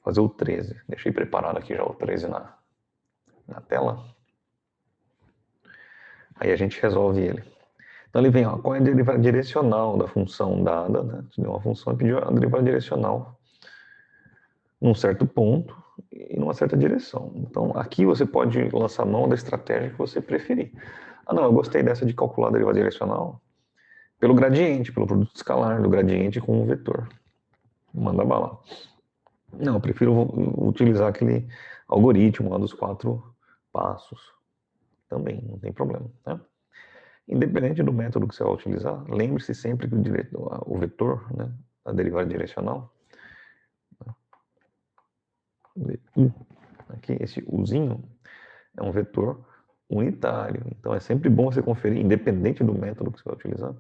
fazer o 13. Deixei preparado aqui já o 13 na tela. Aí a gente resolve ele. Então ele vem, ó, qual é a derivada direcional da função dada, né? Te deu uma função e pediu a derivada direcional num certo ponto e numa certa direção. Então aqui você pode lançar mão da estratégia que você preferir. Ah não, eu gostei dessa de calcular a derivada direcional pelo gradiente, pelo produto escalar do gradiente com o vetor. Manda bala. Não, eu prefiro utilizar aquele algoritmo lá dos 4 passos. Também, não tem problema, tá? Independente do método que você vai utilizar, lembre-se sempre que o vetor, né, a derivada direcional, aqui esse uzinho é um vetor unitário. Então é sempre bom você conferir, independente do método que você vai utilizar,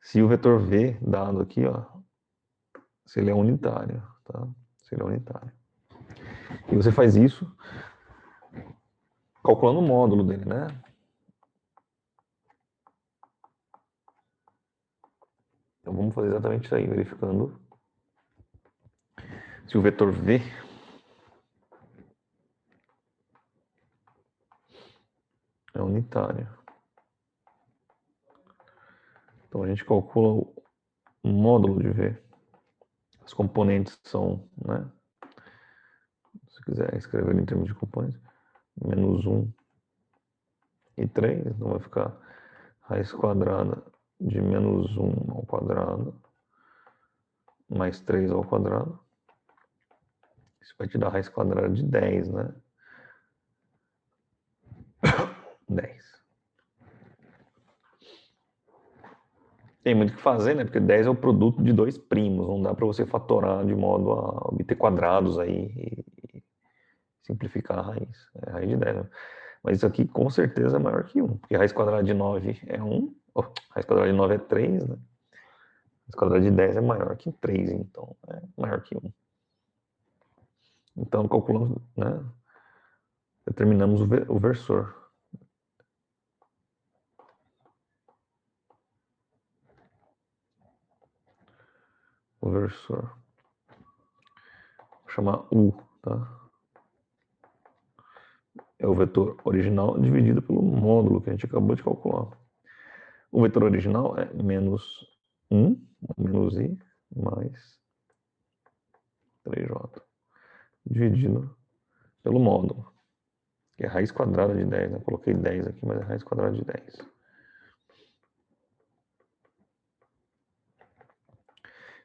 se o vetor V dado aqui, ó, se ele é unitário, tá? Se ele é unitário. E você faz isso calculando o módulo dele, né? Então vamos fazer exatamente isso aí, verificando se o vetor V é unitário. Então a gente calcula o módulo de V. As componentes são, né? Se quiser escrever em termos de componentes, menos 1 e 3, então vai ficar raiz quadrada de menos 1 ao quadrado mais 3 ao quadrado. Isso vai te dar raiz quadrada de 10, né? 10. Tem muito o que fazer, né? Porque 10 é o produto de 2 primos. Não dá para você fatorar de modo a obter quadrados aí e simplificar a raiz. É a raiz de 10. Né? Mas isso aqui com certeza é maior que 1. Porque raiz quadrada de 9 é 1. Oh, raiz quadrada de 9 é 3, né? Raiz quadrada de 10 é maior que 3, então é maior que 1. Então calculamos, né? Determinamos o versor. O versor. Vou chamar U, tá? É o vetor original dividido pelo módulo que a gente acabou de calcular. O vetor original é menos 1, menos I, mais 3J, dividido pelo módulo, que é raiz quadrada de 10. Né? Coloquei 10 aqui, mas é raiz quadrada de 10.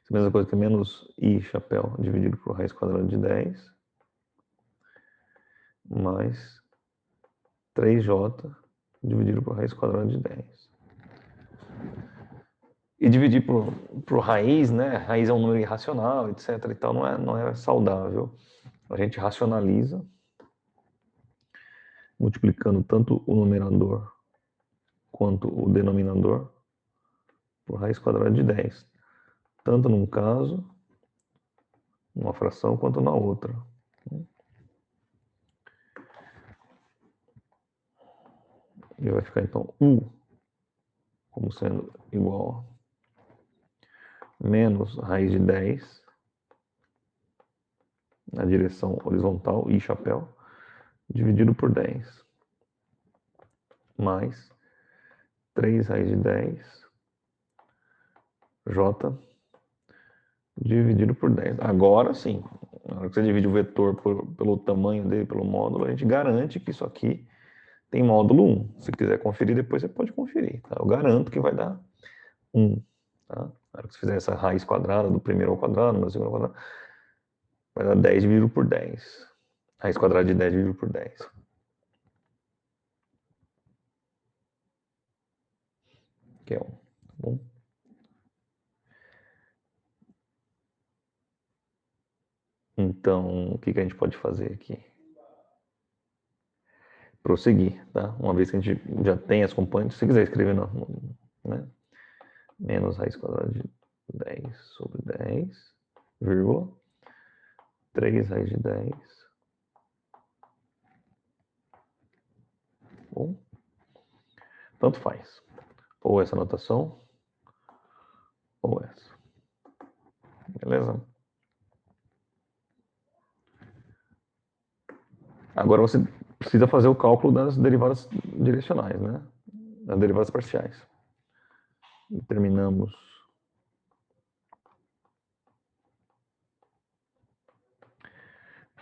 Essa mesma coisa que menos I chapéu dividido por raiz quadrada de 10, mais 3J dividido por raiz quadrada de 10. E dividir por raiz, né? Raiz é um número irracional, etc. E tal, não é saudável. A gente racionaliza, multiplicando tanto o numerador quanto o denominador por raiz quadrada de 10. Tanto num caso, uma fração, quanto na outra. E vai ficar então U como sendo igual a menos raiz de 10 na direção horizontal, I chapéu, dividido por 10, mais 3 raiz de 10 J dividido por 10. Agora sim, na hora que você divide o vetor pelo tamanho dele, pelo módulo, a gente garante que isso aqui tem módulo 1. Se quiser conferir depois, você pode conferir. Tá? Eu garanto que vai dar 1. Tá? Na hora que você fizer essa raiz quadrada do primeiro ao quadrado, do segundo ao quadrado, vai dar 10 dividido por 10. Raiz quadrada de 10 dividido por 10. Que é 1. Tá bom? Então, o que a gente pode fazer aqui? Prosseguir, tá? Uma vez que a gente já tem as componentes, se quiser escrever né? Menos raiz quadrada de 10 sobre 10, vírgula, 3 raiz de 10. Bom, tanto faz. Ou essa notação, ou essa. Beleza? Agora você precisa fazer o cálculo das derivadas direcionais, né? Das derivadas parciais. Determinamos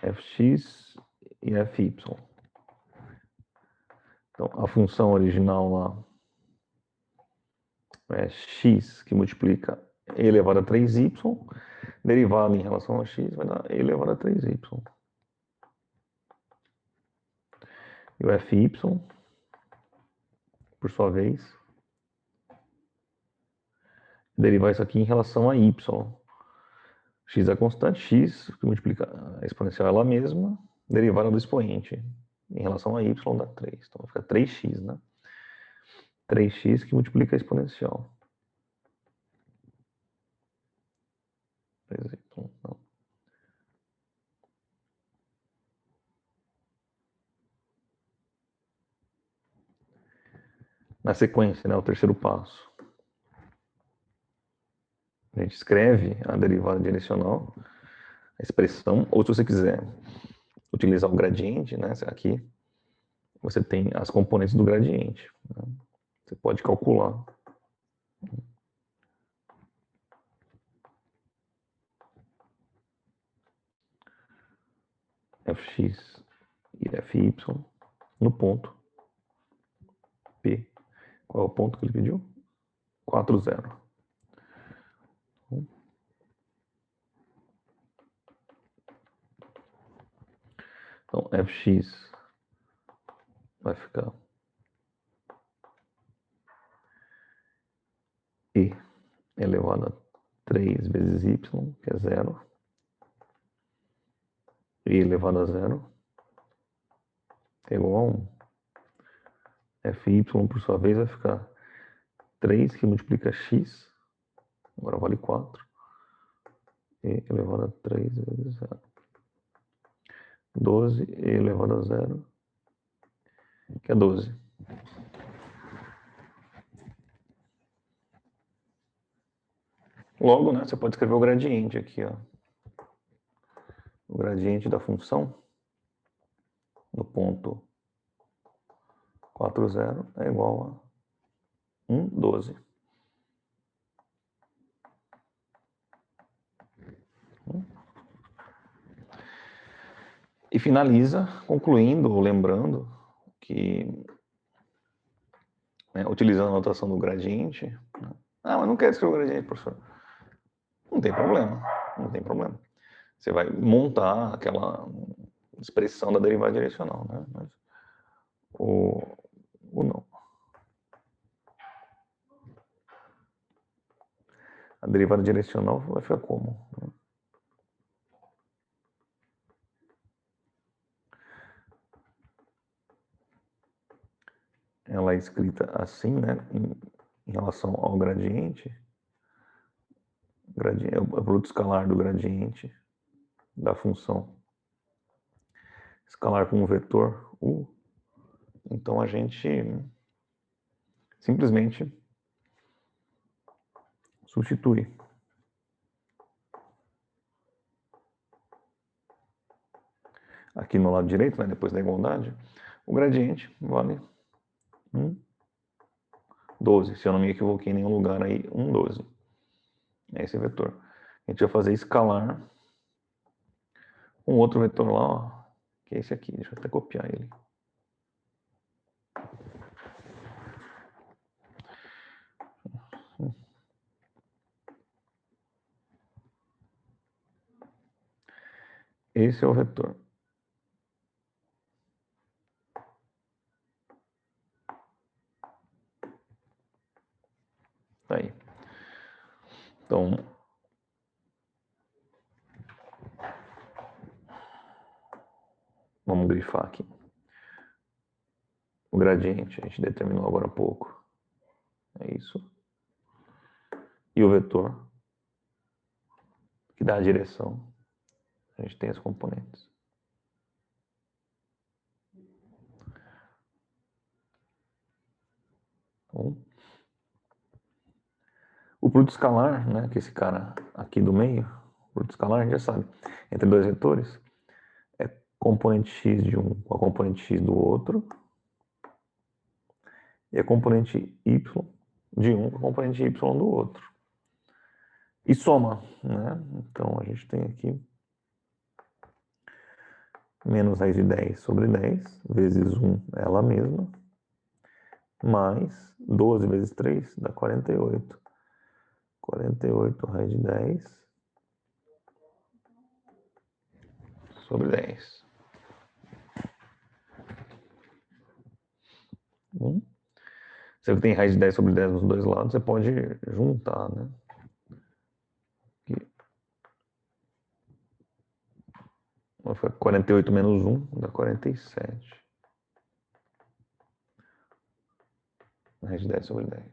fx e fy. Então, a função original lá é x que multiplica e elevado a 3y, derivado em relação a x vai dar e elevado a 3y. E o fy, por sua vez, derivar isso aqui em relação a y. X é constante, x que multiplica a exponencial ela mesma, derivada do expoente em relação a y dá 3. Então vai ficar 3x, né? 3x que multiplica a exponencial. 3y, não. Na sequência, né, o terceiro passo. A gente escreve a derivada direcional, a expressão, ou se você quiser utilizar o gradiente, né, aqui você tem as componentes do gradiente. Né? Você pode calcular. Fx e Fy no ponto P. Qual é o ponto que ele pediu? 4, 0. Então, Fx vai ficar E elevado a 3 vezes Y, que é 0. E elevado a 0, que é igual a 1. Fy, por sua vez, vai ficar 3 que multiplica x, agora vale 4. E elevado a 3 vezes 0. 12 e elevado a 0, que é 12. Logo, né, você pode escrever o gradiente aqui, ó. O gradiente da função no ponto 4, 0 é igual a 1, 12. E finaliza concluindo, lembrando que, né, utilizando a notação do gradiente. Né? Ah, mas não quero escrever o gradiente, professor. Não tem problema, não tem problema. Você vai montar aquela expressão da derivada direcional, né? Mas o não. A derivada direcional vai ficar como? Né? Ela é escrita assim, né? Em relação ao gradiente. Gradiente é o produto escalar do gradiente da função escalar com um vetor u. Então a gente simplesmente substitui. Aqui no lado direito, né, depois da igualdade, o gradiente vale 1, 12. Se eu não me equivoquei em nenhum lugar aí, 1, 12. É esse vetor. A gente vai fazer escalar um outro vetor lá, ó, que é esse aqui. Deixa eu até copiar ele. Esse é o vetor. Tá aí. Então, vamos grifar aqui. O gradiente a gente determinou agora há pouco. É isso. E o vetor, que dá a direção, a gente tem as componentes. Então, o produto escalar, né, que é esse cara aqui do meio, o produto escalar, a gente já sabe, entre dois vetores, é componente x de um com a componente x do outro, e a componente y de um com a componente y do outro. E soma, né? Então a gente tem aqui menos raiz de 10 sobre 10, vezes 1 ela mesma, mais 12 vezes 3 dá 48. 48 raiz de 10 sobre 10. Se você tem raiz de 10 sobre 10 nos dois lados, você pode juntar, né? Aqui. Foi 48 menos 1 dá 47. Raiz de 10 sobre 10.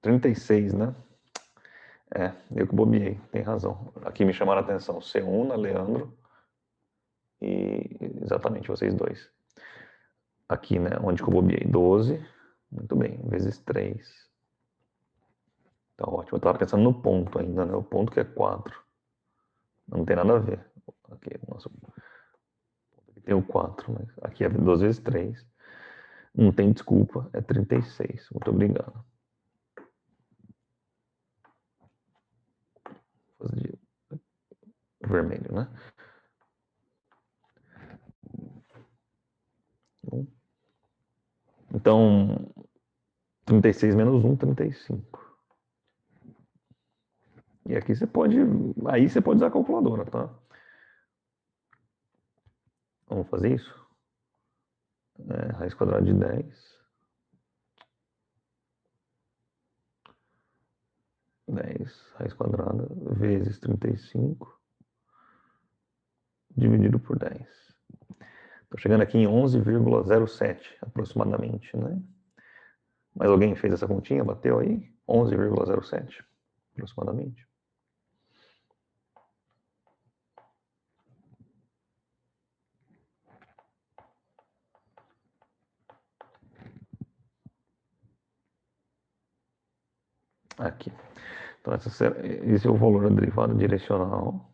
36, né? Eu que bobiei, tem razão. Aqui me chamaram a atenção. Seuna, Leandro e exatamente vocês dois. Aqui, né? Onde que eu bobiei? 12. Muito bem, vezes 3. Tá ótimo. Eu tava pensando no ponto ainda, né? O ponto que é 4. Não tem nada a ver. Aqui, nossa, aqui tem o 4, mas aqui é 12 vezes 3. Não tem desculpa, é 36. Muito obrigado. Vou fazer de vermelho, né? Então, 36 menos 1, 35. E aqui você pode. Aí você pode usar a calculadora, tá? Vamos fazer isso? Raiz quadrada de 10. 10 raiz quadrada vezes 35 dividido por 10. Estou chegando aqui em 11,07 aproximadamente, né? Mas alguém fez essa continha? Bateu aí? 11,07 aproximadamente. Aqui. Então, esse é o valor da derivada direcional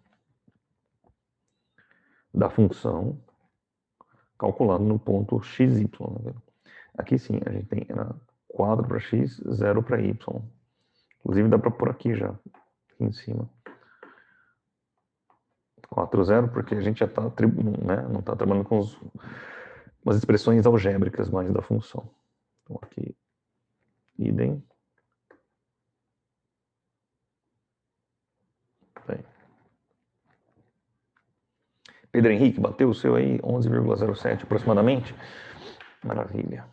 da função calculado no ponto xy. Né? Aqui sim, a gente tem 4 para x, 0 para y. Inclusive dá para pôr aqui já, aqui em cima. 4, 0, porque a gente já está, né, não está trabalhando com as expressões algébricas mais da função. Então aqui, idem. Bem. Pedro Henrique, bateu o seu aí, 11,07 aproximadamente. Maravilha.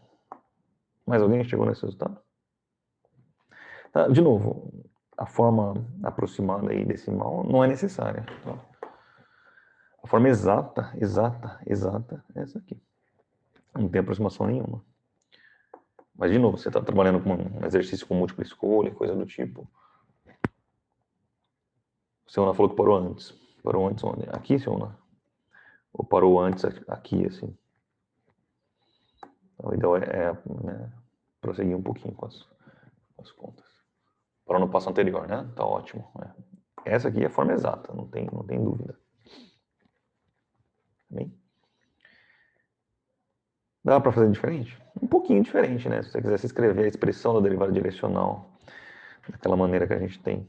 Mais alguém chegou nesse resultado? Tá, de novo, a forma aproximada aí decimal não é necessária. Tá? A forma exata é essa aqui. Não tem aproximação nenhuma. Mas, de novo, você está trabalhando com um exercício com múltipla escolha, coisa do tipo. O Seuna falou que parou antes. Parou antes onde? Aqui, Seuna? Ou parou antes aqui, assim? Então, o ideal né, prosseguir um pouquinho com as contas. Parou no passo anterior, né? Tá ótimo. Essa aqui é a forma exata, não tem dúvida. Bem? Dá para fazer diferente? Um pouquinho diferente, né? Se você quisesse escrever a expressão da derivada direcional daquela maneira que a gente tem.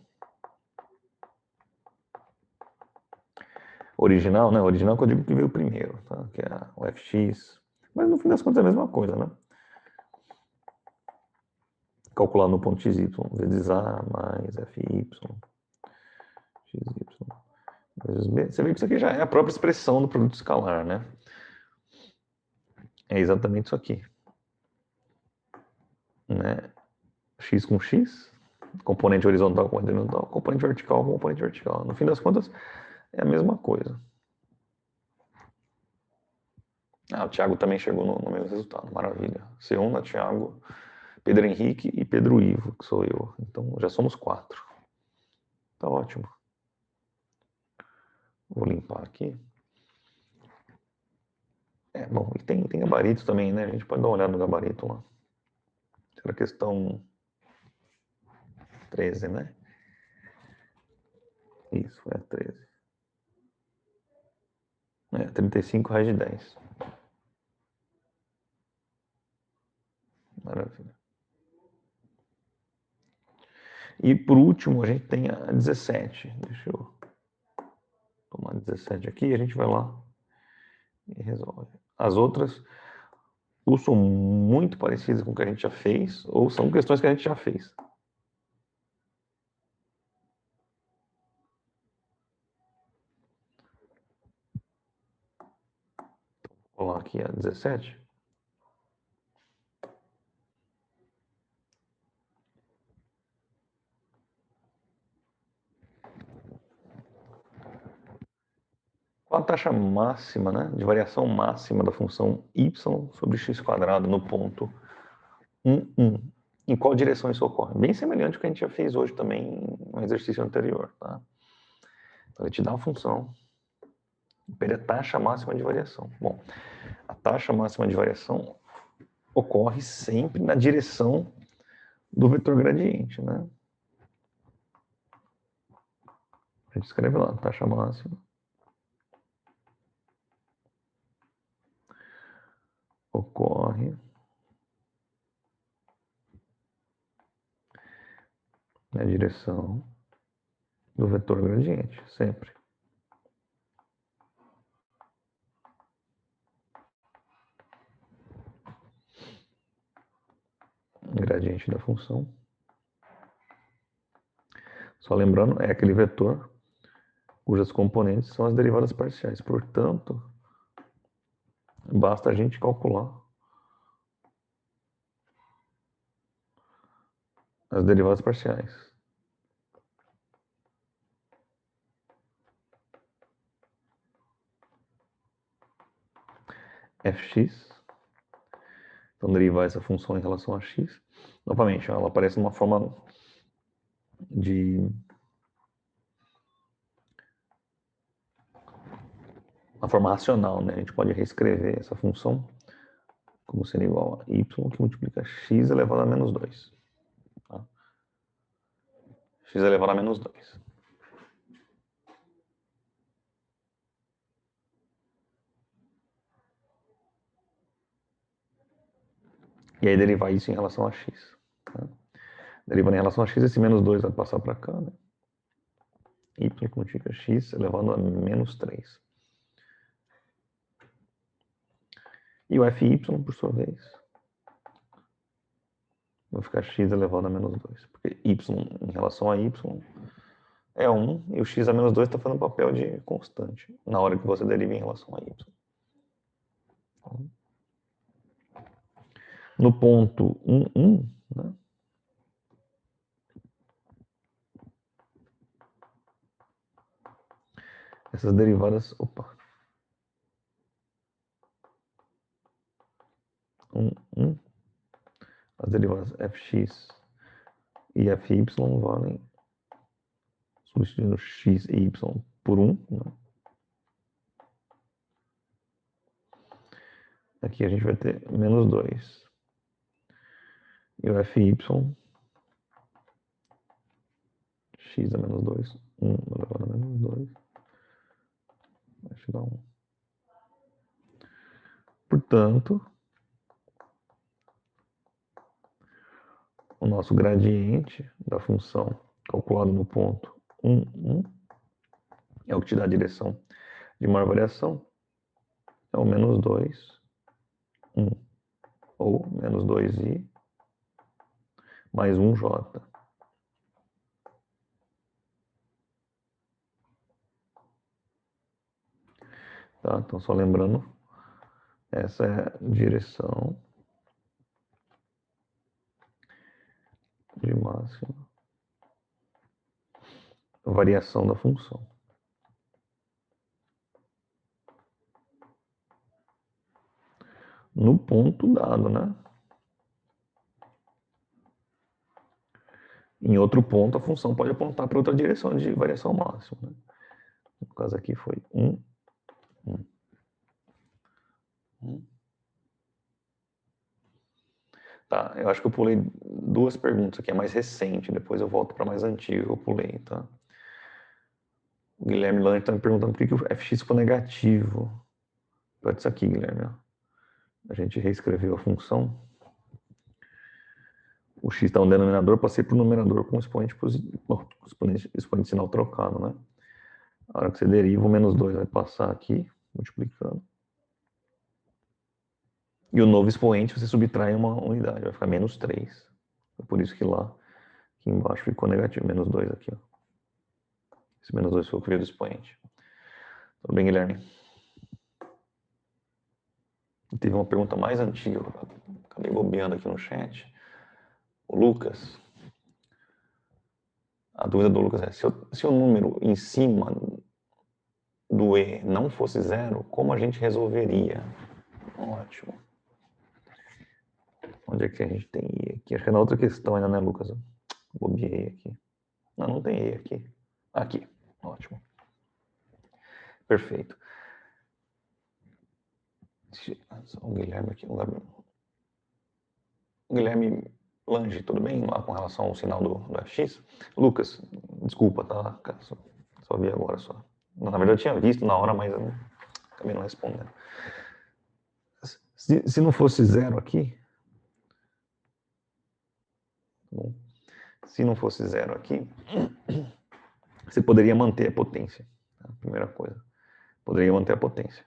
Original, né? Original que eu digo que veio primeiro, tá? Que é o fx. Mas no fim das contas é a mesma coisa, né? Calcular no ponto xy vezes a mais fy, xy vezes b. Você vê que isso aqui já é a própria expressão do produto escalar, né? É exatamente isso aqui. Né? X com x, componente horizontal com horizontal, componente vertical com componente vertical. No fim das contas, é a mesma coisa. O Thiago também chegou no mesmo resultado, maravilha. Seuna, Thiago, Pedro Henrique e Pedro Ivo, que sou eu. Então já somos 4. Tá ótimo. Vou limpar aqui. Bom, e tem gabarito também, né? A gente pode dar uma olhada no gabarito lá. Era questão 13, né? Isso, foi a 13. 35 raiz de 10. Maravilha. E por último, a gente tem a 17. Deixa eu tomar 17 aqui e a gente vai lá e resolve. As outras ou são muito parecidas com o que a gente já fez, ou são questões que a gente já fez. Vou lá aqui a 17. Qual a taxa máxima, né, de variação máxima da função y sobre x quadrado no ponto 1, 1? Em qual direção isso ocorre? Bem semelhante ao que a gente já fez hoje também no exercício anterior. Tá? Então, ele te dá uma função, pede a taxa máxima de variação. Bom, a taxa máxima de variação ocorre sempre na direção do vetor gradiente. Né? A gente escreve lá, taxa máxima ocorre na direção do vetor gradiente, sempre. Gradiente da função. Só lembrando, é aquele vetor cujas componentes são as derivadas parciais. Portanto, basta a gente calcular as derivadas parciais. Fx. Então, derivar essa função em relação a x. Novamente, ela aparece numa forma de... uma forma racional, né? A gente pode reescrever essa função como sendo igual a y que multiplica x elevado a menos 2. Tá? X elevado a menos 2. E aí derivar isso em relação a x. Tá? Derivando em relação a x, esse menos 2 vai passar para cá, né? Y que multiplica x elevado a menos 3. E o fy, por sua vez, vai ficar x elevado a menos 2. Porque y em relação a y é 1 e o x a menos 2 está fazendo papel de constante na hora que você deriva em relação a y. No ponto 1, 1, né? Essas derivadas... Opa! 1, 1. As derivadas fx e fy valem, substituindo x e y por 1. Né? Aqui a gente vai ter menos 2. E o fy, x a menos 2, 1 elevado a menos 2, vai te dar 1. Portanto, o nosso gradiente da função calculado no ponto 1, 1 é o que te dá a direção de maior variação, é o menos 2, 1, ou menos 2i mais 1j. Tá? Então, só lembrando, essa é a direção de máxima variação da função. No ponto dado, né? Em outro ponto, a função pode apontar para outra direção de variação máxima. Né? No caso aqui foi 1, 1, 1. Tá, eu acho que eu pulei duas perguntas aqui, é mais recente, depois eu volto para mais antigo, eu pulei, tá? O Guilherme Lange está me perguntando por que o fx ficou negativo. causa disso aqui, Guilherme. Ó. A gente reescreveu a função. O x está no denominador, passei para o numerador com expoente sinal trocado, né? A hora que você deriva, o menos 2 vai passar aqui, multiplicando. E o novo expoente, você subtrai uma unidade, vai ficar menos 3. É por isso que lá, aqui embaixo, ficou negativo, menos 2 aqui, ó. Esse menos 2 foi o que veio do expoente. Tudo bem, Guilherme? Teve uma pergunta mais antiga, acabei bobeando aqui no chat. O Lucas. A dúvida do Lucas é, se o número em cima do E não fosse zero, como a gente resolveria? Ótimo. Onde é que a gente tem E aqui? Acho que é na outra questão ainda, né, Lucas? Bobiei aqui. Não, não tem E aqui. Aqui. Ótimo. Perfeito. O Guilherme aqui. O Guilherme Lange, tudo bem lá com relação ao sinal do FX? Lucas, desculpa, tá? Só vi agora só. Na verdade eu tinha visto na hora, mas eu acabei não respondendo. Se não fosse zero aqui, bom, se não fosse zero aqui, você poderia manter a potência. Tá? Primeira coisa, poderia manter a potência.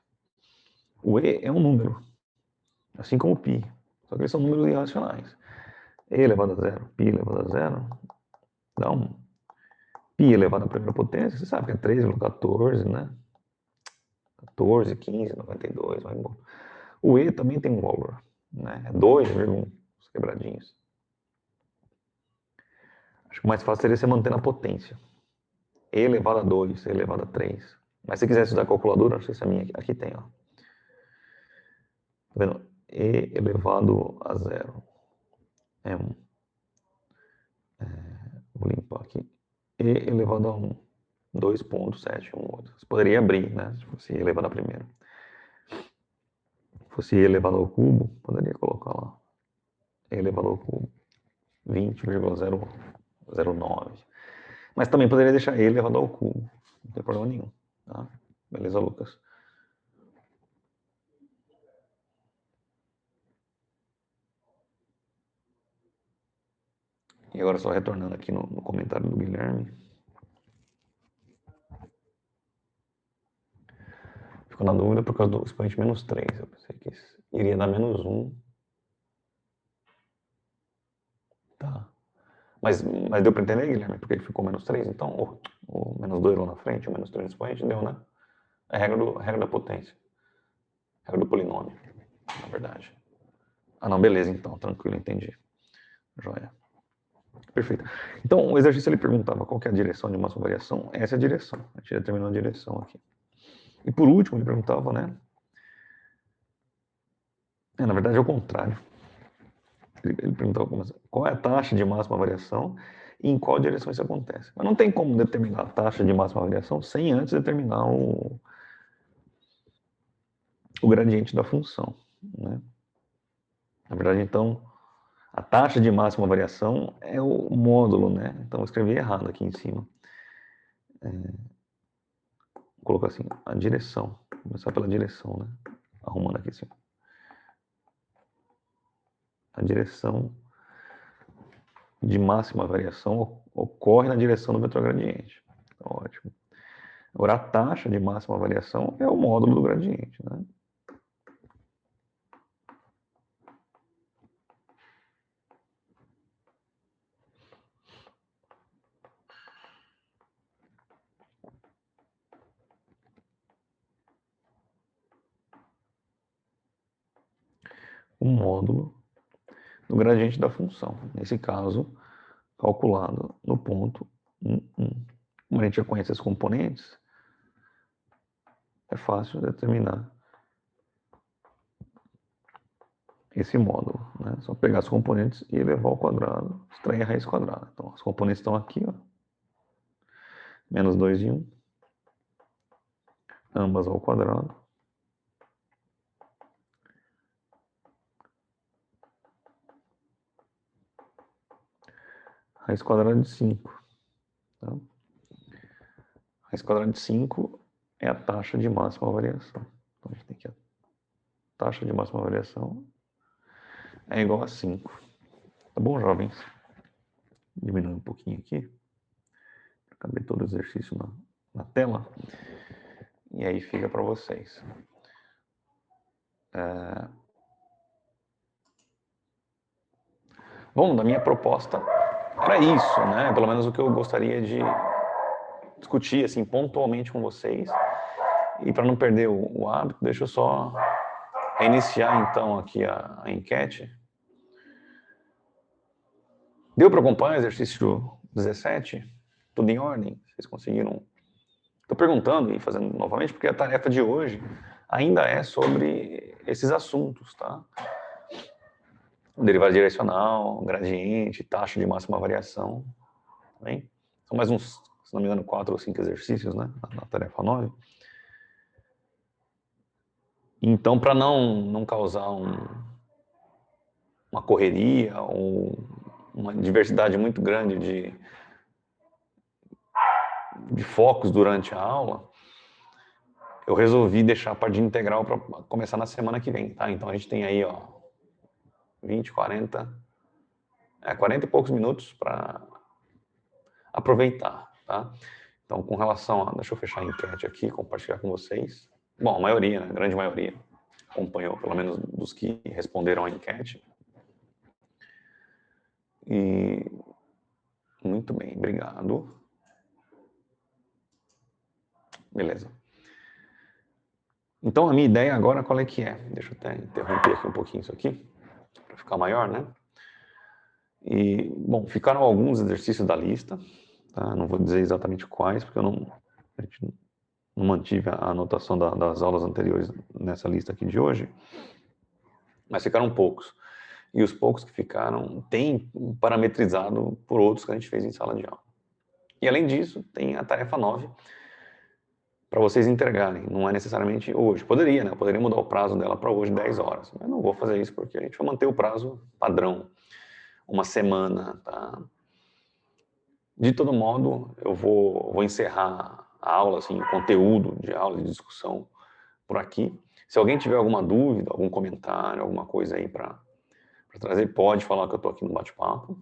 O E é um número, assim como o π, só que eles são números irracionais. E elevado a zero, π elevado a zero, dá um π elevado à primeira potência, você sabe que é 3,14, né? 14, 15, 92, vai embora. O E também tem um valor, né? É 2,1, os quebradinhos. Acho que o mais fácil seria você manter na potência. E elevado a 2, E elevado a 3. Mas se quisesse usar a calculadora, não sei se a minha aqui tem, ó. Tá vendo? E elevado a 0 é 1. Vou limpar aqui. E elevado a 1, 2,718. Você poderia abrir, né? Se fosse E elevado a primeiro. Se fosse E elevado ao cubo, poderia colocar lá. E elevado ao cubo. 20,009. Mas também poderia deixar E elevado ao cubo. Não tem problema nenhum. Tá? Beleza, Lucas? E agora só retornando aqui no comentário do Guilherme. Ficou na dúvida por causa do expoente menos 3. Eu pensei que iria dar menos 1. Tá. Mas deu para entender, Guilherme? Porque ficou menos 3, então o menos 2 lá na frente, o menos 3 no expoente, deu, né? É a regra da potência. A regra do polinômio, na verdade. Ah, não, beleza, então. Tranquilo, entendi. Joia. Perfeito. Então, o exercício ele perguntava qual que é a direção de máxima variação. Essa é a direção. A gente determinou a direção aqui. E por último, ele perguntava, né? Na verdade, é o contrário. Ele perguntava qual é a taxa de máxima variação e em qual direção isso acontece. Mas não tem como determinar a taxa de máxima variação sem antes determinar o gradiente da função. Né? Na verdade, então, a taxa de máxima variação é o módulo, né? Então, eu escrevi errado aqui em cima. Vou colocar assim, a direção. Vou começar pela direção, né? Arrumando aqui assim. A direção de máxima variação ocorre na direção do vetor gradiente. Ótimo. Agora, a taxa de máxima variação é o módulo do gradiente, né? O módulo do gradiente da função. Nesse caso, calculado no ponto 1, 1. Como a gente já conhece os componentes, é fácil determinar esse módulo. Né? Só pegar os componentes e elevar ao quadrado, extrair a raiz quadrada. Então, os componentes estão aqui, ó. Menos 2 e 1. Ambas ao quadrado. Raiz quadrada de 5. Tá? Raiz quadrada de 5 é a taxa de máxima variação. Então, a gente tem que taxa de máxima variação é igual a 5. Tá bom, jovens? Diminuir um pouquinho aqui, para caber todo o exercício na tela. E aí fica para vocês. Bom, da minha proposta era isso, né? Pelo menos o que eu gostaria de discutir assim pontualmente com vocês. E para não perder o hábito, deixa eu só reiniciar então aqui a enquete. Deu para acompanhar o exercício 17? Tudo em ordem? Vocês conseguiram? Estou perguntando e fazendo novamente porque a tarefa de hoje ainda é sobre esses assuntos, tá? Derivada direcional, gradiente, taxa de máxima variação. Tá bem? São mais uns, se não me engano, 4 ou 5 exercícios, né? Na tarefa 9. Então, para não causar uma correria ou uma diversidade muito grande de focos durante a aula, eu resolvi deixar a parte de integral para começar na semana que vem, tá? Então a gente tem aí, ó, 20, 40 e poucos minutos para aproveitar, tá? Então, com relação a... Deixa eu fechar a enquete aqui, compartilhar com vocês. Bom, a maioria, né? A grande maioria acompanhou, pelo menos dos que responderam a enquete. E muito bem, obrigado. Beleza. Então, a minha ideia agora qual é que é? Deixa eu até interromper aqui um pouquinho isso aqui, para ficar maior, né? E, bom, ficaram alguns exercícios da lista, tá? Não vou dizer exatamente quais, porque a gente não mantive a anotação das aulas anteriores nessa lista aqui de hoje, mas ficaram poucos. E os poucos que ficaram têm parametrizado por outros que a gente fez em sala de aula. E além disso, tem a tarefa 9, para vocês entregarem. Não é necessariamente hoje. Poderia, né? Eu poderia mudar o prazo dela para hoje, 10 horas. Mas não vou fazer isso porque a gente vai manter o prazo padrão. Uma semana, tá? De todo modo, eu vou encerrar a aula, assim, o conteúdo de aula, de discussão por aqui. Se alguém tiver alguma dúvida, algum comentário, alguma coisa aí para trazer, pode falar que eu estou aqui no bate-papo.